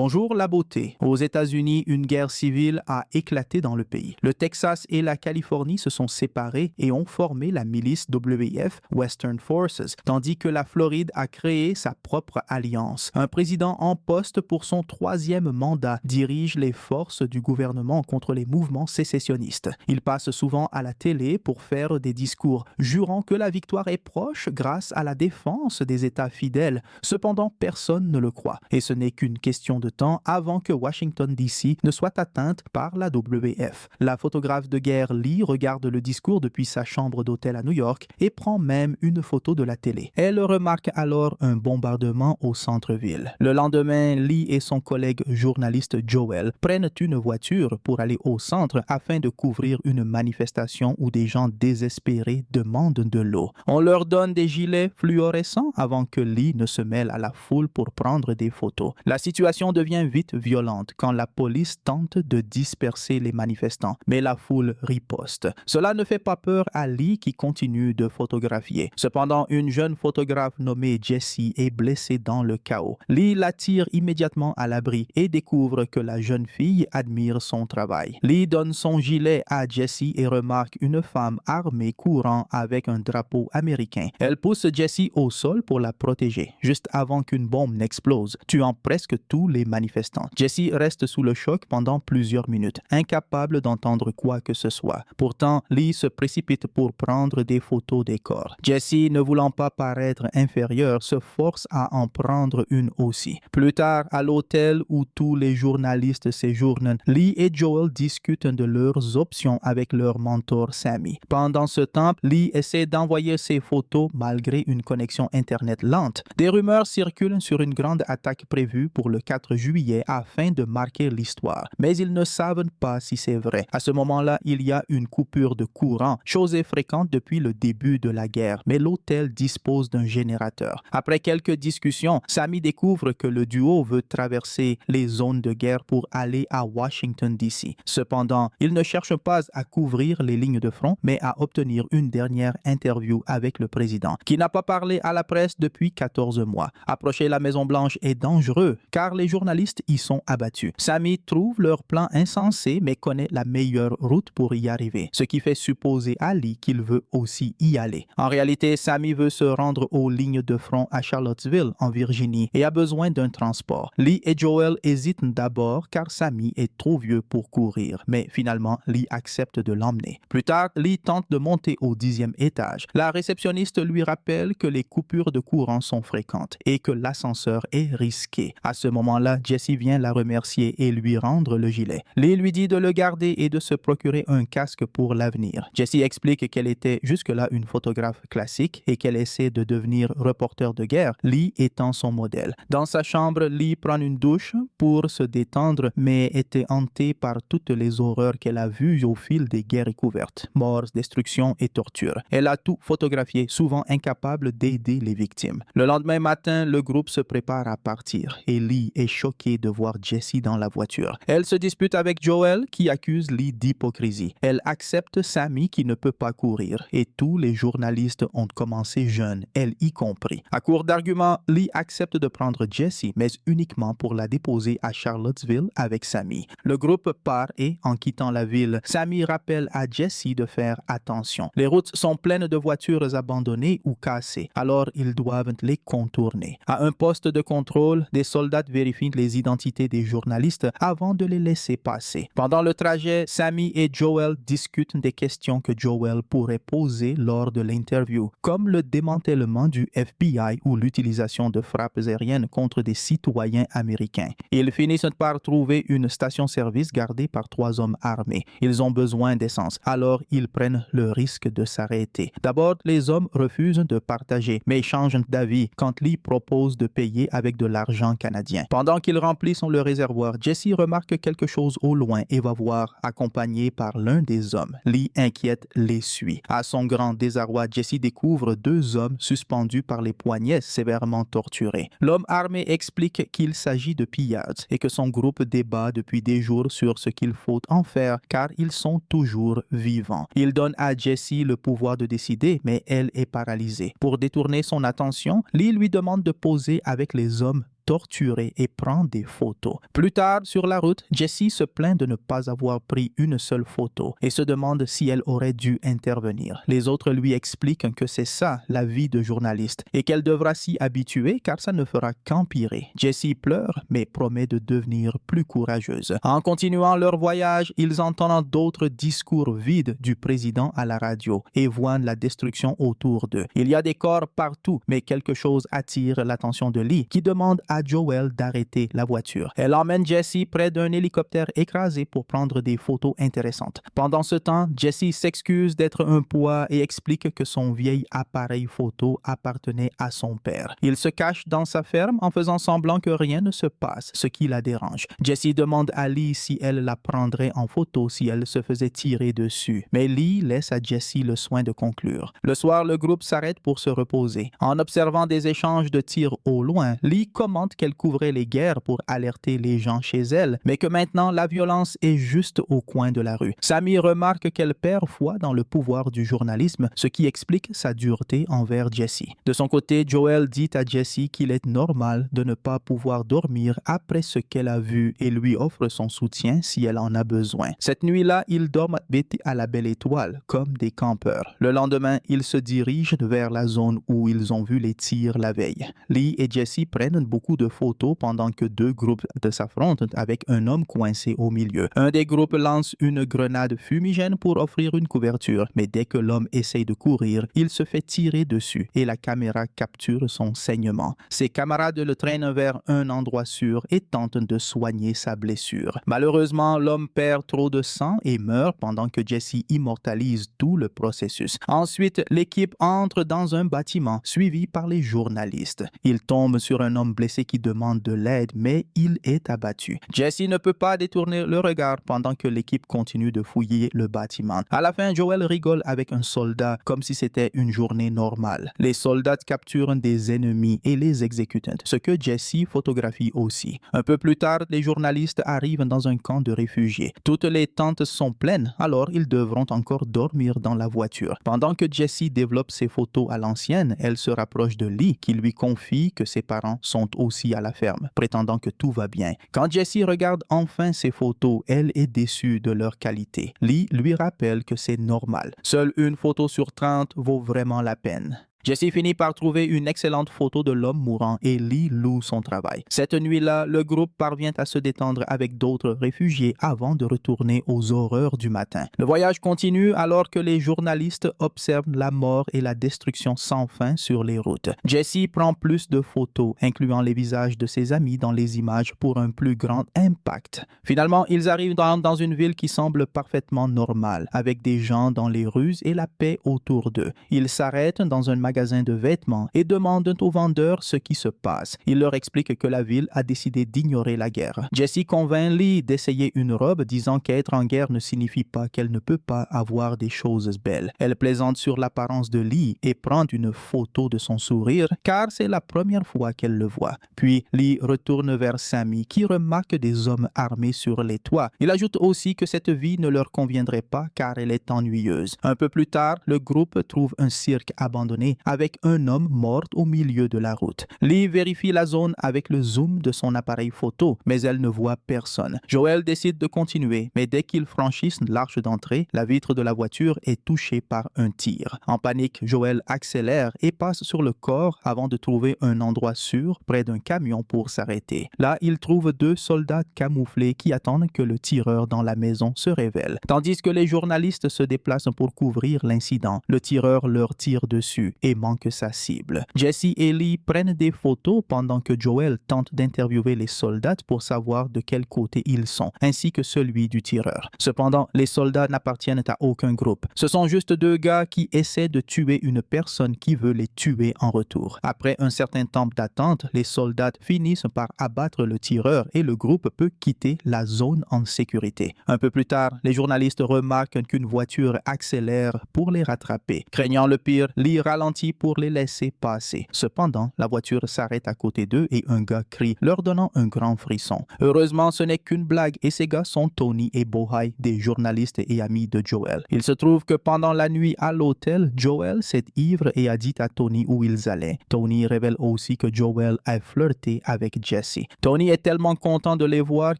Bonjour la beauté. Aux États-Unis, une guerre civile a éclaté dans le pays. Le Texas et la Californie se sont séparés et ont formé la milice WEF, Western Forces, tandis que la Floride a créé sa propre alliance. Un président en poste pour son 3e mandat dirige les forces du gouvernement contre les mouvements sécessionnistes. Il passe souvent à la télé pour faire des discours, jurant que la victoire est proche grâce à la défense des États fidèles. Cependant, personne ne le croit. Et ce n'est qu'une question de temps avant que Washington, D.C. ne soit atteinte par la WEF. La photographe de guerre Lee regarde le discours depuis sa chambre d'hôtel à New York et prend même une photo de la télé. Elle remarque alors un bombardement au centre-ville. Le lendemain, Lee et son collègue journaliste Joel prennent une voiture pour aller au centre afin de couvrir une manifestation où des gens désespérés demandent de l'eau. On leur donne des gilets fluorescents avant que Lee ne se mêle à la foule pour prendre des photos. La situation devient vite violente quand la police tente de disperser les manifestants, mais la foule riposte. Cela ne fait pas peur à Lee qui continue de photographier. Cependant, une jeune photographe nommée Jessie est blessée dans le chaos. Lee la tire immédiatement à l'abri et découvre que la jeune fille admire son travail. Lee donne son gilet à Jessie et remarque une femme armée courant avec un drapeau américain. Elle pousse Jessie au sol pour la protéger, juste avant qu'une bombe n'explose, tuant presque tous les manifestants. Jessie reste sous le choc pendant plusieurs minutes, incapable d'entendre quoi que ce soit. Pourtant, Lee se précipite pour prendre des photos des corps. Jessie, ne voulant pas paraître inférieure, se force à en prendre une aussi. Plus tard, à l'hôtel où tous les journalistes séjournent, Lee et Joel discutent de leurs options avec leur mentor Sammy. Pendant ce temps, Lee essaie d'envoyer ses photos malgré une connexion Internet lente. Des rumeurs circulent sur une grande attaque prévue pour le 4 juillet afin de marquer l'histoire. Mais ils ne savent pas si c'est vrai. À ce moment-là, il y a une coupure de courant, chose fréquente depuis le début de la guerre, mais l'hôtel dispose d'un générateur. Après quelques discussions, Sammy découvre que le duo veut traverser les zones de guerre pour aller à Washington, D.C. Cependant, il ne cherche pas à couvrir les lignes de front, mais à obtenir une dernière interview avec le président, qui n'a pas parlé à la presse depuis 14 mois. Approcher la Maison-Blanche est dangereux, car les journalistes y sont abattus. Sammy trouve leur plan insensé, mais connaît la meilleure route pour y arriver, ce qui fait supposer à Lee qu'il veut aussi y aller. En réalité, Sammy veut se rendre aux lignes de front à Charlottesville, en Virginie, et a besoin d'un transport. Lee et Joel hésitent d'abord car Sammy est trop vieux pour courir, mais finalement, Lee accepte de l'emmener. Plus tard, Lee tente de monter au 10e étage. La réceptionniste lui rappelle que les coupures de courant sont fréquentes et que l'ascenseur est risqué. À ce moment-là, Jessie vient la remercier et lui rendre le gilet. Lee lui dit de le garder et de se procurer un casque pour l'avenir. Jessie explique qu'elle était jusque-là une photographe classique et qu'elle essaie de devenir reporter de guerre, Lee étant son modèle. Dans sa chambre, Lee prend une douche pour se détendre, mais était hantée par toutes les horreurs qu'elle a vues au fil des guerres couvertes. Morts, destruction et torture. Elle a tout photographié, souvent incapable d'aider les victimes. Le lendemain matin, le groupe se prépare à partir et Lee est choquée de voir Jessie dans la voiture. Elle se dispute avec Joel qui accuse Lee d'hypocrisie. Elle accepte Sammy qui ne peut pas courir et tous les journalistes ont commencé jeunes, elle y compris. À court d'arguments, Lee accepte de prendre Jessie, mais uniquement pour la déposer à Charlottesville avec Sammy. Le groupe part et, en quittant la ville, Sammy rappelle à Jessie de faire attention. Les routes sont pleines de voitures abandonnées ou cassées, alors ils doivent les contourner. À un poste de contrôle, des soldats vérifient les identités des journalistes avant de les laisser passer. Pendant le trajet, Sammy et Joel discutent des questions que Joel pourrait poser lors de l'interview, comme le démantèlement du FBI ou l'utilisation de frappes aériennes contre des citoyens américains. Ils finissent par trouver une station-service gardée par 3 hommes armés. Ils ont besoin d'essence, alors ils prennent le risque de s'arrêter. D'abord, les hommes refusent de partager, mais changent d'avis quand Lee propose de payer avec de l'argent canadien. Pendant qu'ils remplissent le réservoir, Jessie remarque quelque chose au loin et va voir, accompagné par l'un des hommes. Lee, inquiète, les suit. À son grand désarroi, Jessie découvre 2 hommes suspendus par les poignets, sévèrement torturés. L'homme armé explique qu'il s'agit de pillards et que son groupe débat depuis des jours sur ce qu'il faut en faire car ils sont toujours vivants. Il donne à Jessie le pouvoir de décider, mais elle est paralysée. Pour détourner son attention, Lee lui demande de poser avec les hommes torturer et prend des photos. Plus tard, sur la route, Jessie se plaint de ne pas avoir pris une seule photo et se demande si elle aurait dû intervenir. Les autres lui expliquent que c'est ça, la vie de journaliste, et qu'elle devra s'y habituer car ça ne fera qu'empirer. Jessie pleure, mais promet de devenir plus courageuse. En continuant leur voyage, ils entendent d'autres discours vides du président à la radio et voient la destruction autour d'eux. Il y a des corps partout, mais quelque chose attire l'attention de Lee, qui demande à Joel d'arrêter la voiture. Elle emmène Jessie près d'un hélicoptère écrasé pour prendre des photos intéressantes. Pendant ce temps, Jessie s'excuse d'être un poids et explique que son vieil appareil photo appartenait à son père. Il se cache dans sa ferme en faisant semblant que rien ne se passe, ce qui la dérange. Jessie demande à Lee si elle la prendrait en photo si elle se faisait tirer dessus, mais Lee laisse à Jessie le soin de conclure. Le soir, le groupe s'arrête pour se reposer. En observant des échanges de tirs au loin, Lee commente qu'elle couvrait les guerres pour alerter les gens chez elle, mais que maintenant la violence est juste au coin de la rue. Sammy remarque qu'elle perd foi dans le pouvoir du journalisme, ce qui explique sa dureté envers Jessie. De son côté, Joel dit à Jessie qu'il est normal de ne pas pouvoir dormir après ce qu'elle a vu et lui offre son soutien si elle en a besoin. Cette nuit-là, ils dorment à la Belle Étoile, comme des campeurs. Le lendemain, ils se dirigent vers la zone où ils ont vu les tirs la veille. Lee et Jessie prennent beaucoup de photos pendant que deux groupes s'affrontent avec un homme coincé au milieu. Un des groupes lance une grenade fumigène pour offrir une couverture, mais dès que l'homme essaye de courir, il se fait tirer dessus et la caméra capture son saignement. Ses camarades le traînent vers un endroit sûr et tentent de soigner sa blessure. Malheureusement, l'homme perd trop de sang et meurt pendant que Jessie immortalise tout le processus. Ensuite, l'équipe entre dans un bâtiment, suivi par les journalistes. Ils tombent sur un homme blessé qui demande de l'aide, mais il est abattu. Jessie ne peut pas détourner le regard pendant que l'équipe continue de fouiller le bâtiment. À la fin, Joel rigole avec un soldat comme si c'était une journée normale. Les soldats capturent des ennemis et les exécutent, ce que Jessie photographie aussi. Un peu plus tard, les journalistes arrivent dans un camp de réfugiés. Toutes les tentes sont pleines, alors ils devront encore dormir dans la voiture. Pendant que Jessie développe ses photos à l'ancienne, elle se rapproche de Lee, qui lui confie que ses parents sont aussi à la ferme, prétendant que tout va bien. Quand Jessie regarde enfin ses photos, elle est déçue de leur qualité. Lee lui rappelle que c'est normal. Seule une photo sur 30 vaut vraiment la peine. Jessie finit par trouver une excellente photo de l'homme mourant et Lee loue son travail. Cette nuit-là, le groupe parvient à se détendre avec d'autres réfugiés avant de retourner aux horreurs du matin. Le voyage continue alors que les journalistes observent la mort et la destruction sans fin sur les routes. Jessie prend plus de photos, incluant les visages de ses amis dans les images pour un plus grand impact. Finalement, ils arrivent dans une ville qui semble parfaitement normale, avec des gens dans les rues et la paix autour d'eux. Ils s'arrêtent dans un magasin de vêtements et demandent aux vendeurs ce qui se passe. Ils leur expliquent que la ville a décidé d'ignorer la guerre. Jessie convainc Lee d'essayer une robe, disant qu'être en guerre ne signifie pas qu'elle ne peut pas avoir des choses belles. Elle plaisante sur l'apparence de Lee et prend une photo de son sourire, car c'est la première fois qu'elle le voit. Puis Lee retourne vers Sammy, qui remarque des hommes armés sur les toits. Il ajoute aussi que cette vie ne leur conviendrait pas car elle est ennuyeuse. Un peu plus tard, le groupe trouve un cirque abandonné avec un homme mort au milieu de la route. Lee vérifie la zone avec le zoom de son appareil photo, mais elle ne voit personne. Joel décide de continuer, mais dès qu'ils franchissent l'arche d'entrée, la vitre de la voiture est touchée par un tir. En panique, Joel accélère et passe sur le corps avant de trouver un endroit sûr près d'un camion pour s'arrêter. Là, il trouve deux soldats camouflés qui attendent que le tireur dans la maison se révèle. Tandis que les journalistes se déplacent pour couvrir l'incident, le tireur leur tire dessus et manque sa cible. Jessie et Lee prennent des photos pendant que Joel tente d'interviewer les soldats pour savoir de quel côté ils sont, ainsi que celui du tireur. Cependant, les soldats n'appartiennent à aucun groupe. Ce sont juste deux gars qui essaient de tuer une personne qui veut les tuer en retour. Après un certain temps d'attente, les soldats finissent par abattre le tireur et le groupe peut quitter la zone en sécurité. Un peu plus tard, les journalistes remarquent qu'une voiture accélère pour les rattraper. Craignant le pire, Lee ralentit ralentit pour les laisser passer. Cependant, la voiture s'arrête à côté d'eux et un gars crie, leur donnant un grand frisson. Heureusement, ce n'est qu'une blague et ces gars sont Tony et Bohai, des journalistes et amis de Joel. Il se trouve que pendant la nuit à l'hôtel, Joel s'est ivre et a dit à Tony où ils allaient. Tony révèle aussi que Joel a flirté avec Jesse. Tony est tellement content de les voir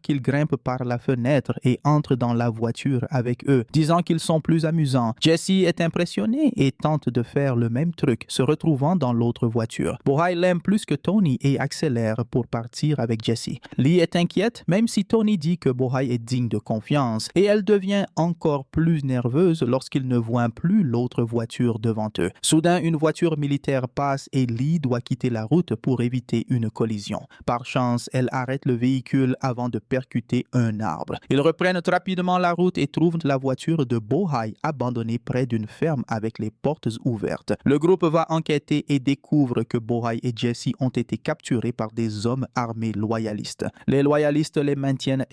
qu'il grimpe par la fenêtre et entre dans la voiture avec eux, disant qu'ils sont plus amusants. Jesse est impressionné et tente de faire le même truc, se retrouvant dans l'autre voiture. Bohai l'aime plus que Tony et accélère pour partir avec Jesse. Lee est inquiète, même si Tony dit que Bohai est digne de confiance, et elle devient encore plus nerveuse lorsqu'il ne voit plus l'autre voiture devant eux. Soudain, une voiture militaire passe et Lee doit quitter la route pour éviter une collision. Par chance, elle arrête le véhicule avant de percuter un arbre. Ils reprennent rapidement la route et trouvent la voiture de Bohai abandonnée près d'une ferme avec les portes ouvertes. Le groupe va enquêter et découvre que Bohai et Jesse ont été capturés par des hommes armés loyalistes. Les loyalistes les maintiennent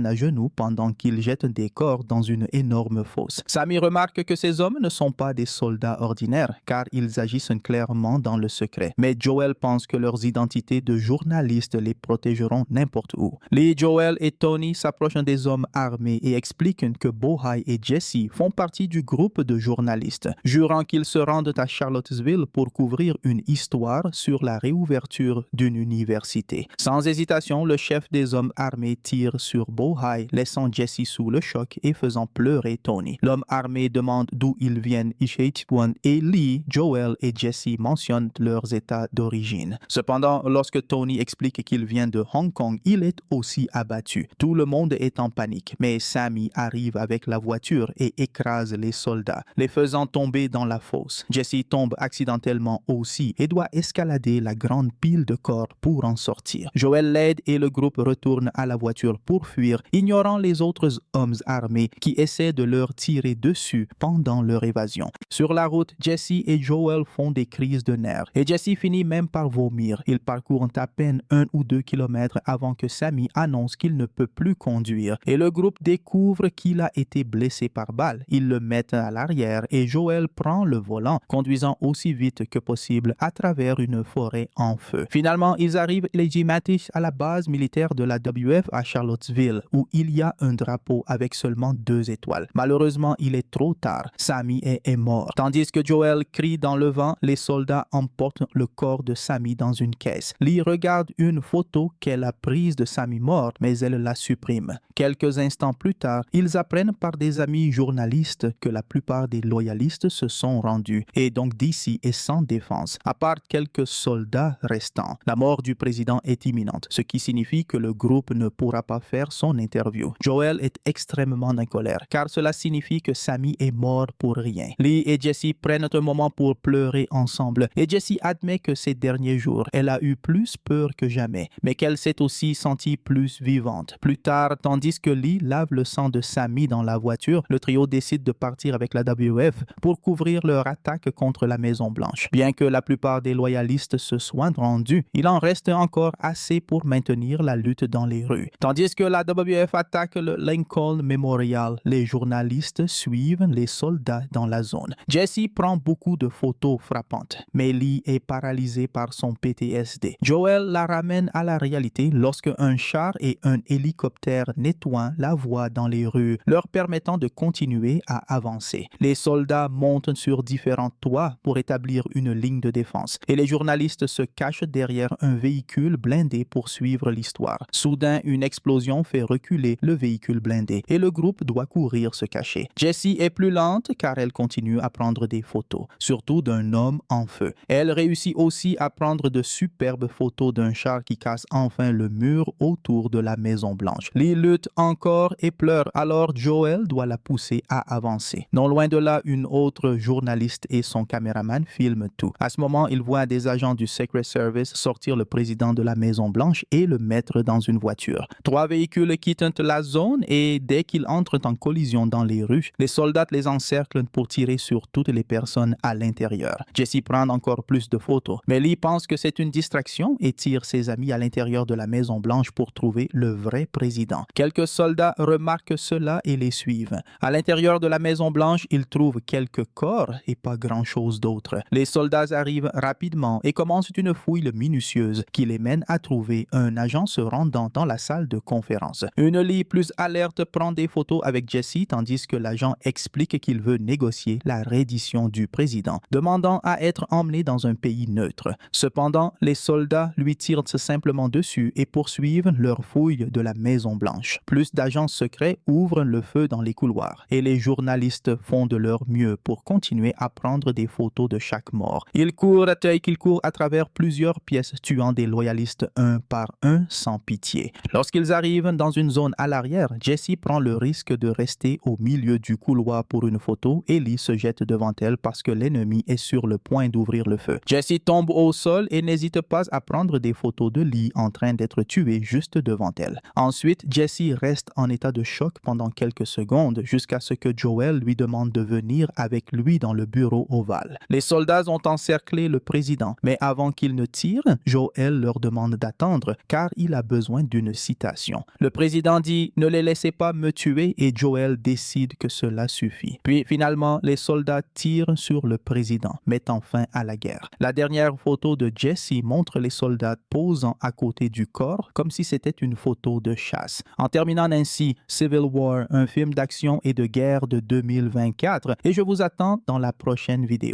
à genoux pendant qu'ils jettent des corps dans une énorme fosse. Sammy remarque que ces hommes ne sont pas des soldats ordinaires car ils agissent clairement dans le secret. Mais Joel pense que leurs identités de journalistes les protégeront n'importe où. Lee, Joel et Tony s'approchent des hommes armés et expliquent que Bohai et Jesse font partie du groupe de journalistes, jurant qu'ils se rendent à Charlottesville pour couvrir une histoire sur la réouverture d'une université. Sans hésitation, le chef des hommes armés tire sur Bohai, laissant Jesse sous le choc et faisant pleurer Tony. L'homme armé demande d'où ils viennent et Lee, Joel et Jesse mentionnent leurs états d'origine. Cependant, lorsque Tony explique qu'il vient de Hong Kong, il est aussi abattu. Tout le monde est en panique, mais Sammy arrive avec la voiture et écrase les soldats, les faisant tomber dans la fosse. Jesse tombe accidentellement aussi et doit escalader la grande pile de corps pour en sortir. Joel l'aide et le groupe retourne à la voiture pour fuir, ignorant les autres hommes armés qui essaient de leur tirer dessus pendant leur évasion. Sur la route, Jesse et Joel font des crises de nerfs et Jesse finit même par vomir. Ils parcourent à peine 1 ou 2 kilomètres avant que Sammy annonce qu'il ne peut plus conduire et le groupe découvre qu'il a été blessé par balle. Ils le mettent à l'arrière et Joel prend le volant, conduisant aussi vite que possible à travers une forêt en feu. Finalement, ils arrivent légitimement à la base militaire de la WF à Charlottesville, où il y a un drapeau avec seulement 2 étoiles. Malheureusement, il est trop tard. Sammy est mort. Tandis que Joel crie dans le vent, les soldats emportent le corps de Sammy dans une caisse. Lee regarde une photo qu'elle a prise de Sammy mort, mais elle la supprime. Quelques instants plus tard, ils apprennent par des amis journalistes que la plupart des loyalistes se sont rendus et donc DC est sans défense, à part quelques soldats restants. La mort du président est imminente, ce qui signifie que le groupe ne pourra pas faire son interview. Joel est extrêmement en colère, car cela signifie que Sammy est mort pour rien. Lee et Jesse prennent un moment pour pleurer ensemble et Jesse admet que ces derniers jours, elle a eu plus peur que jamais, mais qu'elle s'est aussi sentie plus vivante. Plus tard, tandis que Lee lave le sang de Sammy dans la voiture, le trio décide de partir avec la WF pour couvrir leur attaque contre la Maison-Blanche. Bien que la plupart des loyalistes se soient rendus, il en reste encore assez pour maintenir la lutte dans les rues. Tandis que la WF attaque le Lincoln Memorial, les journalistes suivent les soldats dans la zone. Jesse prend beaucoup de photos frappantes, mais Lee est paralysé par son PTSD. Joel la ramène à la réalité lorsque un char et un hélicoptère nettoient la voie dans les rues, leur permettant de continuer à avancer. Les soldats montent sur différents toits pour établir une ligne de défense et les journalistes se cachent derrière un véhicule blindé pour suivre l'histoire. Soudain, une explosion fait reculer le véhicule blindé et le groupe doit courir se cacher. Jessie est plus lente car elle continue à prendre des photos, surtout d'un homme en feu. Elle réussit aussi à prendre de superbes photos d'un char qui casse enfin le mur autour de la Maison-Blanche. Lee lutte encore et pleure, alors Joel doit la pousser à avancer. Non loin de là, une autre journaliste et son caméraman filment tout. À ce moment, ils voient des agents du Secret Service sortir le président de la Maison-Blanche et le mettre dans une voiture. 3 véhicules quittent la zone et dès qu'ils entrent en collision dans les rues, les soldats les encerclent pour tirer sur toutes les personnes à l'intérieur. Jesse prend encore plus de photos, mais Lee pense que c'est une distraction et tire ses amis à l'intérieur de la Maison-Blanche pour trouver le vrai président. Quelques soldats remarquent cela et les suivent. À l'intérieur de la Maison-Blanche, ils trouvent quelques corps et pas grand-chose chose d'autre. Les soldats arrivent rapidement et commencent une fouille minutieuse qui les mène à trouver un agent se rendant dans la salle de conférence. Une Lee plus alerte prend des photos avec Jesse tandis que l'agent explique qu'il veut négocier la reddition du président, demandant à être emmené dans un pays neutre. Cependant, les soldats lui tirent simplement dessus et poursuivent leur fouille de la Maison-Blanche. Plus d'agents secrets ouvrent le feu dans les couloirs et les journalistes font de leur mieux pour continuer à prendre des photos de chaque mort. Ils courent à travers plusieurs pièces tuant des loyalistes un par un sans pitié. Lorsqu'ils arrivent dans une zone à l'arrière, Jesse prend le risque de rester au milieu du couloir pour une photo et Lee se jette devant elle parce que l'ennemi est sur le point d'ouvrir le feu. Jesse tombe au sol et n'hésite pas à prendre des photos de Lee en train d'être tué juste devant elle. Ensuite, Jesse reste en état de choc pendant quelques secondes jusqu'à ce que Joel lui demande de venir avec lui dans le bureau ovale. Les soldats ont encerclé le président, mais avant qu'ils ne tirent, Joel leur demande d'attendre car il a besoin d'une citation. Le président dit « Ne les laissez pas me tuer » et Joel décide que cela suffit. Puis finalement, les soldats tirent sur le président, mettant fin à la guerre. La dernière photo de Jesse montre les soldats posant à côté du corps comme si c'était une photo de chasse. En terminant ainsi Civil War, un film d'action et de guerre de 2024, et je vous attends dans la prochaine vidéo.